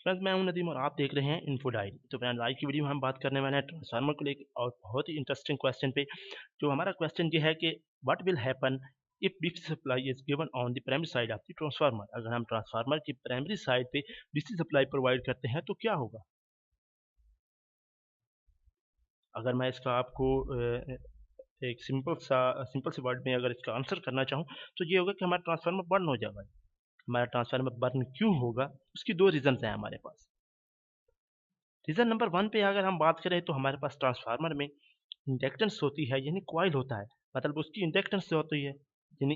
Friends मैं हूं नदीम और आप देख रहे हैं इन्फो डायरी। तो फ्रेंड्स आज की वीडियो में हम बात करने वाले हैं ट्रांसफार्मर को लेकर और बहुत ही इंटरेस्टिंग क्वेश्चन पे। जो हमारा क्वेश्चन ये है कि what will happen if DC supply is given on the primary side of the transformer. अगर हम ट्रांसफार्मर की प्राइमरी साइड पे डीसी सप्लाई प्रोवाइड करते हैं तो क्या होगा। अगर मैं इसका आपको एक सिंपल से वर्ड में अगर इसका आंसर करना चाहूँ तो ये होगा कि हमारा ट्रांसफार्मर बर्न हो जाएगा। हमारा ट्रांसफार्मर बर्न क्यों होगा, उसकी दो रीजन हैं हमारे पास। रीज़न नंबर 1 पे अगर हम बात करें तो हमारे पास ट्रांसफार्मर में इंडक्टेंस होती है, यानी कॉइल होता है। मतलब उसकी इंडक्टेंस जो होती है, यानी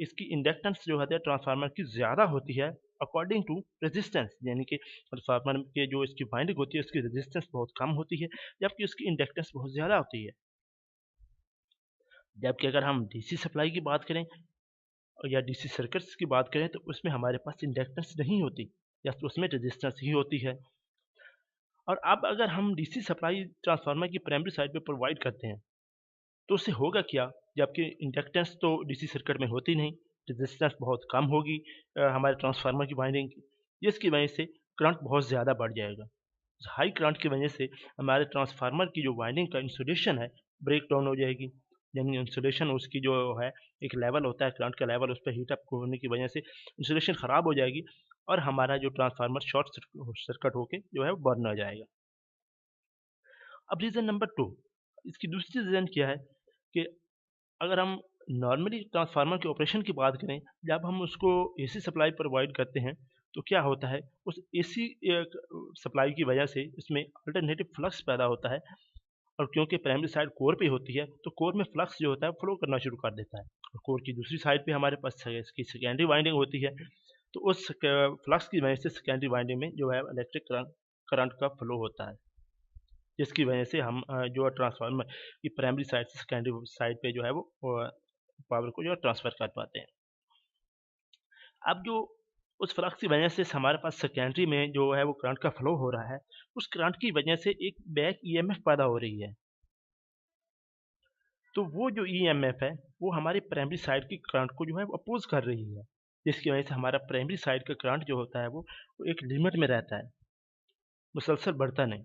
इसकी इंडक्टेंस जो है ट्रांसफार्मर की ज़्यादा होती है अकॉर्डिंग टू रेजिस्टेंस। यानी कि ट्रांसफार्मर के जो इसकी वाइंडिंग होती है उसकी रेजिस्टेंस बहुत कम होती है, जबकि उसकी इंडक्टेंस बहुत ज़्यादा होती है। जबकि अगर हम डीसी सप्लाई की बात करें या डीसी सर्किट्स की बात करें तो उसमें हमारे पास इंडक्टेंस नहीं होती, या तो उसमें रेजिस्टेंस ही होती है। और अब अगर हम डीसी सप्लाई ट्रांसफार्मर की प्राइमरी साइड पे प्रोवाइड करते हैं तो उससे होगा क्या, जबकि इंडक्टेंस तो डीसी सर्किट में होती नहीं, रेजिस्टेंस बहुत कम होगी हमारे ट्रांसफार्मर की वाइंडिंग की, जिसकी वजह से करंट बहुत ज़्यादा बढ़ जाएगा। हाई करंट की वजह से हमारे ट्रांसफार्मर की जो वाइंडिंग का इंसुलेशन है ब्रेक डाउन हो जाएगी। यानी इंसुलेशन उसकी जो है, एक लेवल होता है करंट का लेवल, उस पर हीट अप होने की वजह से इंसुलेशन ख़राब हो जाएगी और हमारा जो ट्रांसफार्मर शॉर्ट सर्किट होके जो है वो बर्न हो जाएगा। अब रीज़न नंबर 2, इसकी दूसरी रीज़न क्या है कि अगर हम नॉर्मली ट्रांसफार्मर के ऑपरेशन की बात करें, जब हम उसको एसी सप्लाई प्रोवाइड करते हैं तो क्या होता है, उस एसी सप्लाई की वजह से इसमें अल्टरनेटिव फ्लक्स पैदा होता है। और क्योंकि प्राइमरी साइड कोर पे होती है तो कोर में फ्लक्स जो होता है फ्लो करना शुरू कर देता है, और कोर की दूसरी साइड पे हमारे पास इसकी सेकेंडरी वाइंडिंग होती है। तो उस फ्लक्स की वजह से सेकेंडरी वाइंडिंग में जो है इलेक्ट्रिक करंट का फ्लो होता है, जिसकी वजह से हम जो है ट्रांसफार्मर की प्राइमरी साइड से सेकेंडरी साइड पे जो है वो पावर को जो है ट्रांसफ़र कर पाते हैं। अब जो उस फ्लक्स की वजह से हमारे पास सेकेंडरी में जो है वो करंट का फ्लो हो रहा है, उस करंट की वजह से एक बैक ईएमएफ पैदा हो रही है। तो वो जो ईएमएफ है वो हमारी प्राइमरी साइड की करंट को जो है वो अपोज़ कर रही है, जिसकी वजह से हमारा प्राइमरी साइड का करंट जो होता है वो एक लिमिट में रहता है, मुसलसल बढ़ता नहीं।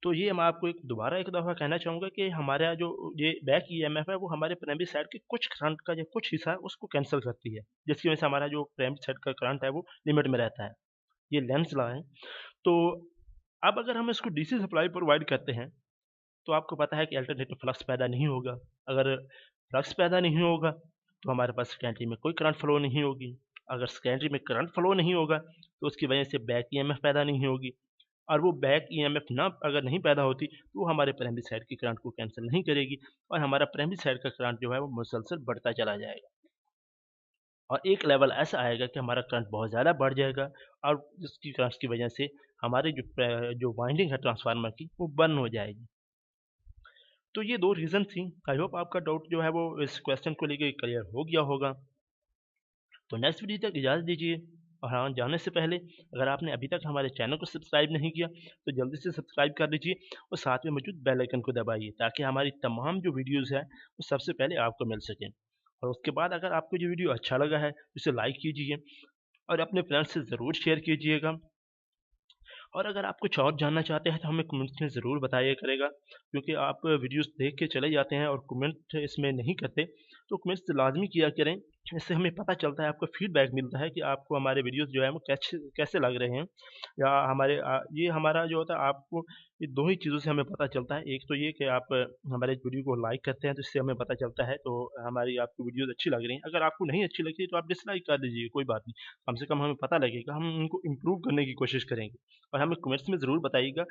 तो ये मैं आपको दोबारा एक दफ़ा कहना चाहूँगा कि हमारा जो ये बैक ईएमएफ है वो हमारे प्राइमरी साइड के कुछ करंट का जो कुछ हिस्सा है उसको कैंसल करती है, जिसकी वजह से हमारा जो प्राइमरी साइड का करंट है वो लिमिट में रहता है। ये लेंज़ लॉ है। तो अब अगर हम इसको डीसी सप्लाई प्रोवाइड करते हैं तो आपको पता है कि अल्टरनेटिव फ्लक्स पैदा नहीं होगा। अगर फ्लक्स पैदा नहीं होगा तो हमारे पास सेकेंडरी में कोई करंट फ्लो नहीं होगी। अगर सेकेंडरी में करंट फ्लो नहीं होगा तो उसकी वजह से बैक ईएमएफ पैदा नहीं होगी, और वो बैक ईएमएफ ना अगर नहीं पैदा होती तो वो हमारे प्राइमरी साइड की करंट को कैंसिल नहीं करेगी, और हमारा प्राइमरी साइड का करंट जो है वो मुसलसल बढ़ता चला जाएगा, और एक लेवल ऐसा आएगा कि हमारा करंट बहुत ज़्यादा बढ़ जाएगा, और जिसकी करंट की वजह से हमारी जो वाइंडिंग है ट्रांसफार्मर की वो बर्न हो जाएगी। तो ये 2 रीज़न थी। आई होप आपका डाउट जो है वो इस क्वेश्चन को लेके क्लियर हो गया होगा। तो नेक्स्ट वीडियो तक इजाज़त दीजिए, और हाँ, जाने से पहले अगर आपने अभी तक हमारे चैनल को सब्सक्राइब नहीं किया तो जल्दी से सब्सक्राइब कर लीजिए और साथ में मौजूद बेल आइकन को दबाइए, ताकि हमारी तमाम जो वीडियोज़ हैं वो सबसे पहले आपको मिल सकें। और उसके बाद अगर आपको ये वीडियो अच्छा लगा है तो इसे लाइक कीजिए और अपने फ्रेंड्स से ज़रूर शेयर कीजिएगा। और अगर आप कुछ और जानना चाहते हैं तो हमें कमेंट्स में ज़रूर बताइए करेगा, क्योंकि आप वीडियोस देख के चले जाते हैं और कमेंट इसमें नहीं करते। तो कमेंट्स लाज़मी किया करें, इससे हमें पता चलता है, आपको फीडबैक मिलता है कि आपको हमारे वीडियोस जो है वो कैसे कैसे लग रहे हैं, या हमारे ये हमारा जो होता है आपको, ये 2 ही चीज़ों से हमें पता चलता है। एक तो ये कि आप हमारे वीडियो को लाइक करते हैं तो इससे हमें पता चलता है, तो हमारी आपको वीडियोज़ अच्छी लग रही हैं। अगर आपको नहीं अच्छी लगती तो आप डिसलाइक कर दीजिए, कोई बात नहीं। कम से कम हमें पता लगेगा, हम उनको इम्प्रूव करने की कोशिश करेंगे। और हमें कमेंट्स में ज़रूर बताइएगा,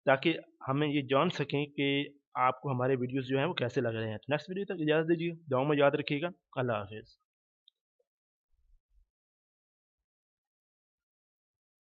ताकि हमें ये जान सकें कि आपको हमारे वीडियोज़ जो हैं वो कैसे लग रहे हैं। तो नेक्स्ट वीडियो तक इजाज़त दीजिए, दुआ में याद रखिएगा। अल्लाह हाफ़िज़।